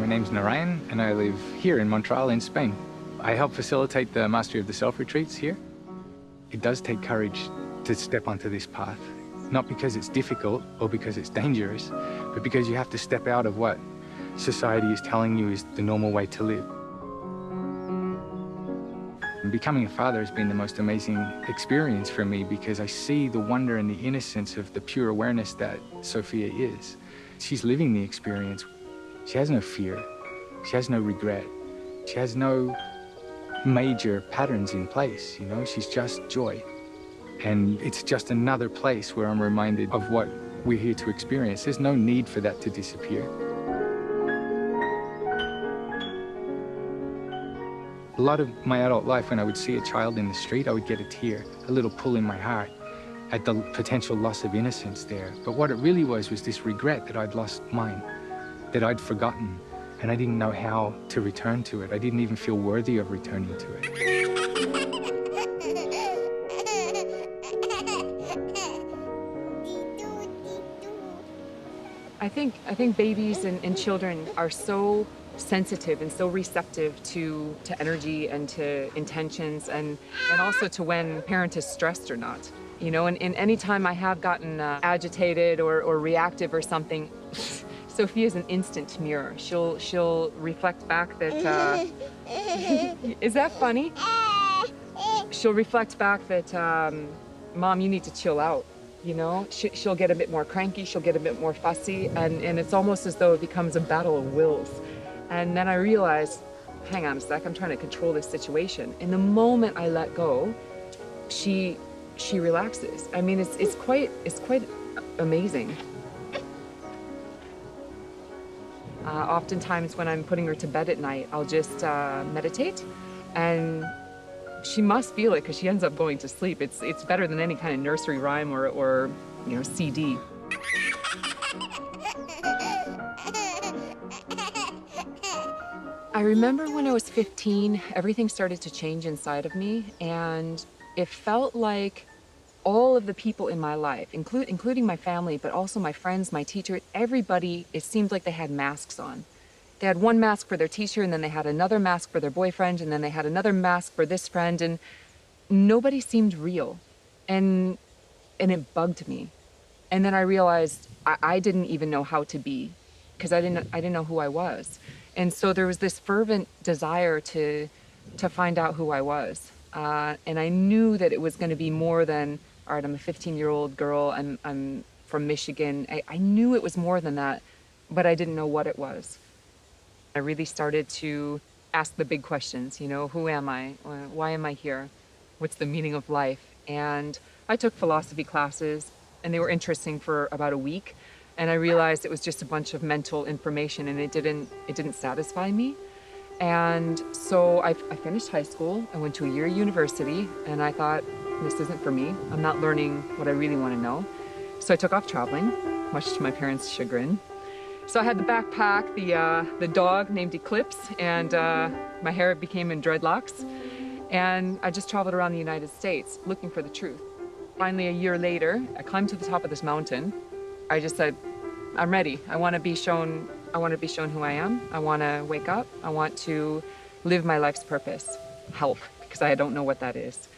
My name's Narain, and I live here in Montreal in Spain. I help facilitate the Mastery of the Self retreats here. It does take courage to step onto this path, not because it's difficult or because it's dangerous, but because you have to step out of what society is telling you is the normal way to live. And becoming a father has been the most amazing experience for me because I see the wonder and the innocence of the pure awareness that Sophia is. She's living the experience. She has no fear. She has no regret. She has no major patterns in place, you know? She's just joy. And it's just another place where I'm reminded of what we're here to experience. There's no need for that to disappear. A lot of my adult life, when I would see a child in the street, I would get a tear, a little pull in my heart at the potential loss of innocence there. But what it really was this regret that I'd lost mine, that I'd forgotten, and I didn't know how to return to it. I didn't even feel worthy of returning to it. I think babies and children are so sensitive and so receptive to energy and to intentions and also to when parent is stressed or not. You know, and any time I have gotten agitated or reactive or something, Sophia's an instant mirror. She'll reflect back that, is that funny? She'll reflect back that, Mom, you need to chill out. You know, she'll get a bit more cranky, she'll get a bit more fussy, and it's almost as though it becomes a battle of wills. And then I realized, hang on a sec, I'm trying to control this situation. And the moment I let go, she relaxes. I mean, it's quite amazing. Oftentimes when I'm putting her to bed at night, I'll just meditate, and she must feel it because she ends up going to sleep. It's better than any kind of nursery rhyme or you know, CD. I remember when I was 15, everything started to change inside of me, and it felt like all of the people in my life, including my family, but also my friends, my teacher, everybody, it seemed like they had masks on. They had one mask for their teacher, and then they had another mask for their boyfriend, and then they had another mask for this friend, and nobody seemed real. And it bugged me. And then I realized I didn't even know how to be, because I didn't know who I was. And so there was this fervent desire to find out who I was. And I knew that it was going to be more than, all right, I'm a 15-year-old girl, I'm from Michigan. I knew it was more than that, but I didn't know what it was. I really started to ask the big questions, you know, who am I? Why am I here? What's the meaning of life? And I took philosophy classes, and they were interesting for about a week. And I realized it was just a bunch of mental information, and it didn't satisfy me. And so I finished high school. I went to a year university, and I thought, this isn't for me. I'm not learning what I really want to know. So I took off traveling, much to my parents' chagrin. So I had the backpack, the dog named Eclipse, and my hair became in dreadlocks. And I just traveled around the United States looking for the truth. Finally, a year later, I climbed to the top of this mountain. I just said, I'm ready. I want to be shown who I am. I want to wake up. I want to live my life's purpose, help, because I don't know what that is.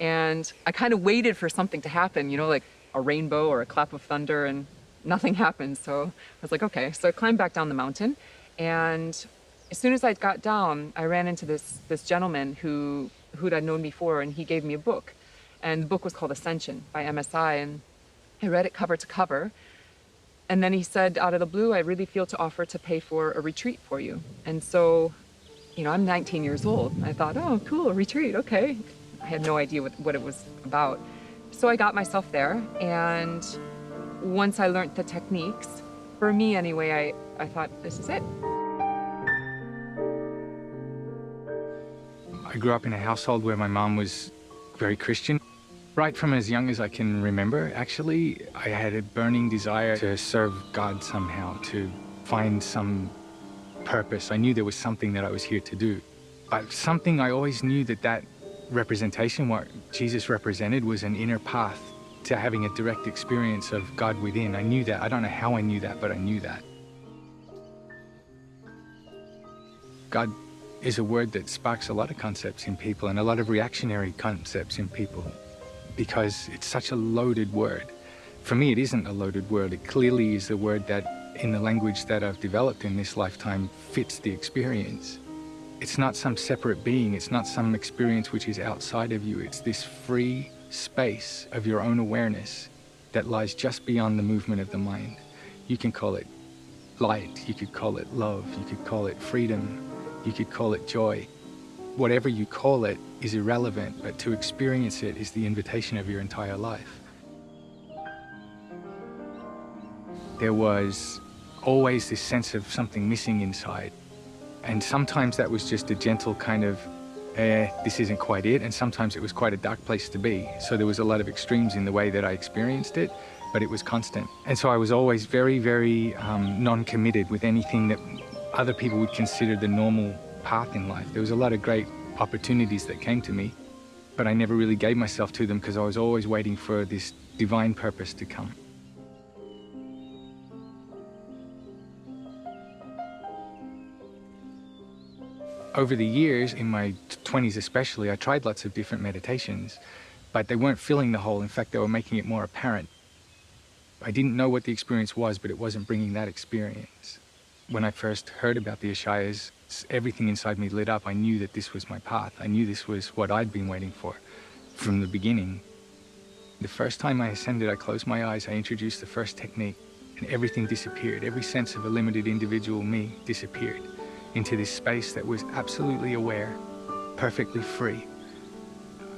And I kind of waited for something to happen, you know, like a rainbow or a clap of thunder, and nothing happened. So I was like, okay. So I climbed back down the mountain, and as soon as I got down, I ran into this gentleman who'd I'd known before, and he gave me a book. And the book was called Ascension by MSI, and I read it cover to cover. And then he said, out of the blue, I really feel to offer to pay for a retreat for you. And so, you know, I'm 19 years old. I thought, oh, cool, a retreat, okay. I had no idea what it was about. So I got myself there, and once I learned the techniques, for me anyway, I thought, this is it. I grew up in a household where my mom was very Christian. Right from as young as I can remember, actually, I had a burning desire to serve God somehow, to find some purpose. I knew there was something that I was here to do. But something I always knew that representation, what Jesus represented, was an inner path to having a direct experience of God within. I knew that. I don't know how I knew that, but I knew that. God is a word that sparks a lot of concepts in people and a lot of reactionary concepts in people because it's such a loaded word. For me, it isn't a loaded word. It clearly is a word that, in the language that I've developed in this lifetime, fits the experience. It's not some separate being. It's not some experience which is outside of you. It's this free space of your own awareness that lies just beyond the movement of the mind. You can call it light. You could call it love. You could call it freedom. You could call it joy. Whatever you call it is irrelevant, but to experience it is the invitation of your entire life. There was always this sense of something missing inside. And sometimes that was just a gentle kind of, this isn't quite it. And sometimes it was quite a dark place to be. So there was a lot of extremes in the way that I experienced it, but it was constant. And so I was always very, very non-committed with anything that other people would consider the normal path in life. There was a lot of great opportunities that came to me, but I never really gave myself to them because I was always waiting for this divine purpose to come. Over the years, in my 20s especially, I tried lots of different meditations, but they weren't filling the hole. In fact, they were making it more apparent. I didn't know what the experience was, but it wasn't bringing that experience. When I first heard about the Ashayas, everything inside me lit up. I knew that this was my path. I knew this was what I'd been waiting for from the beginning. The first time I ascended, I closed my eyes, I introduced the first technique, and everything disappeared. Every sense of a limited individual me disappeared into this space that was absolutely aware, perfectly free.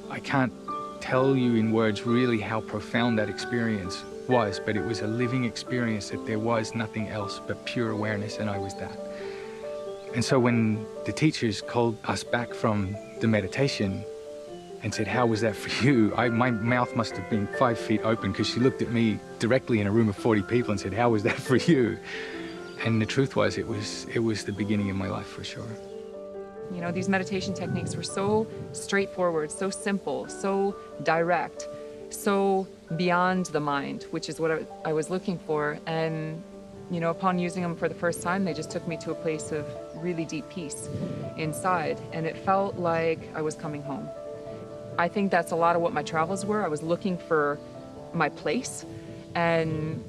I can't tell you in words really how profound that experience was, but it was a living experience that there was nothing else but pure awareness, and I was that. And so when the teachers called us back from the meditation and said, "How was that for you?" My mouth must have been 5 feet open because she looked at me directly in a room of 40 people and said, "How was that for you?" And the truth was, it was the beginning of my life for sure. You know, these meditation techniques were so straightforward, so simple, so direct, so beyond the mind, which is what I was looking for. And, you know, upon using them for the first time, they just took me to a place of really deep peace inside. And it felt like I was coming home. I think that's a lot of what my travels were. I was looking for my place, and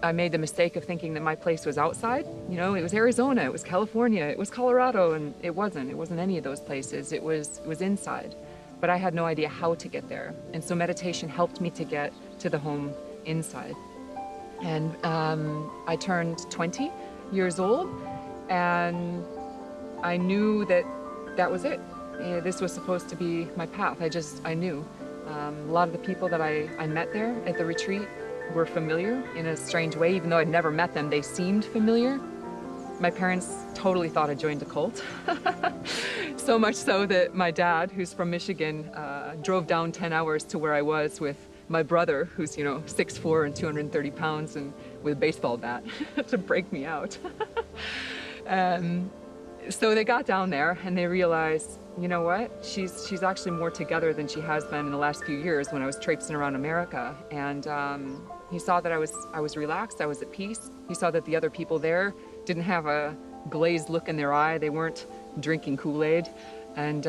I made the mistake of thinking that my place was outside. You know, it was Arizona, it was California, it was Colorado, and it wasn't any of those places. It was inside, but I had no idea how to get there. And so meditation helped me to get to the home inside. And I turned 20 years old, and I knew that that was it. This was supposed to be my path. I knew. A lot of the people that I met there at the retreat were familiar in a strange way. Even though I'd never met them, they seemed familiar. My parents totally thought I joined a cult. So much so that my dad, who's from Michigan, drove down 10 hours to where I was with my brother, who's, you know, 6'4" and 230 pounds and with a baseball bat to break me out. So they got down there and they realized, you know what, she's actually more together than she has been in the last few years when I was traipsing around America. And he saw that I was relaxed, I was at peace. He saw that the other people there didn't have a glazed look in their eye. They weren't drinking Kool-Aid. And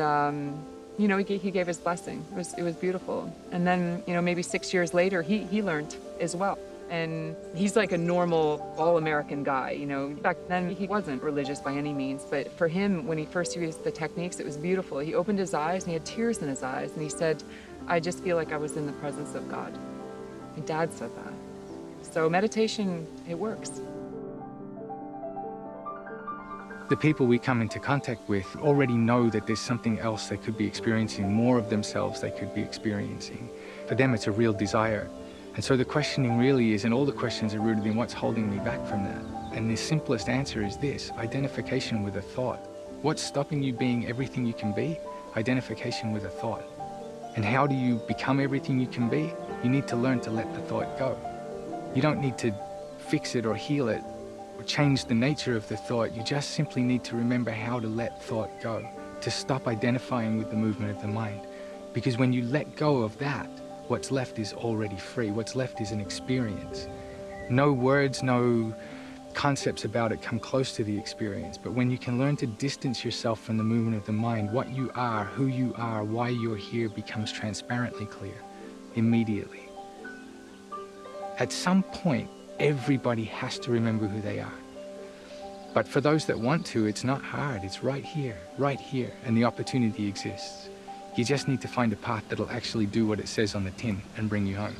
you know, he gave his blessing. It was beautiful. And then, you know, maybe 6 years later, he learned as well. And he's like a normal, all-American guy, you know. Back then, he wasn't religious by any means, but for him, when he first used the techniques, it was beautiful. He opened his eyes, and he had tears in his eyes, and he said, "I just feel like I was in the presence of God." My dad said that. So meditation, it works. The people we come into contact with already know that there's something else they could be experiencing, more of themselves they could be experiencing. For them, it's a real desire. And so the questioning really is, and all the questions are rooted in what's holding me back from that. And the simplest answer is this: identification with a thought. What's stopping you being everything you can be? Identification with a thought. And how do you become everything you can be? You need to learn to let the thought go. You don't need to fix it or heal it or change the nature of the thought. You just simply need to remember how to let thought go, to stop identifying with the movement of the mind. Because when you let go of that, what's left is already free. What's left is an experience. No words, no concepts about it come close to the experience. But when you can learn to distance yourself from the movement of the mind, what you are, who you are, why you're here becomes transparently clear, immediately. At some point, everybody has to remember who they are. But for those that want to, it's not hard. It's right here, and the opportunity exists. You just need to find a path that'll actually do what it says on the tin and bring you home.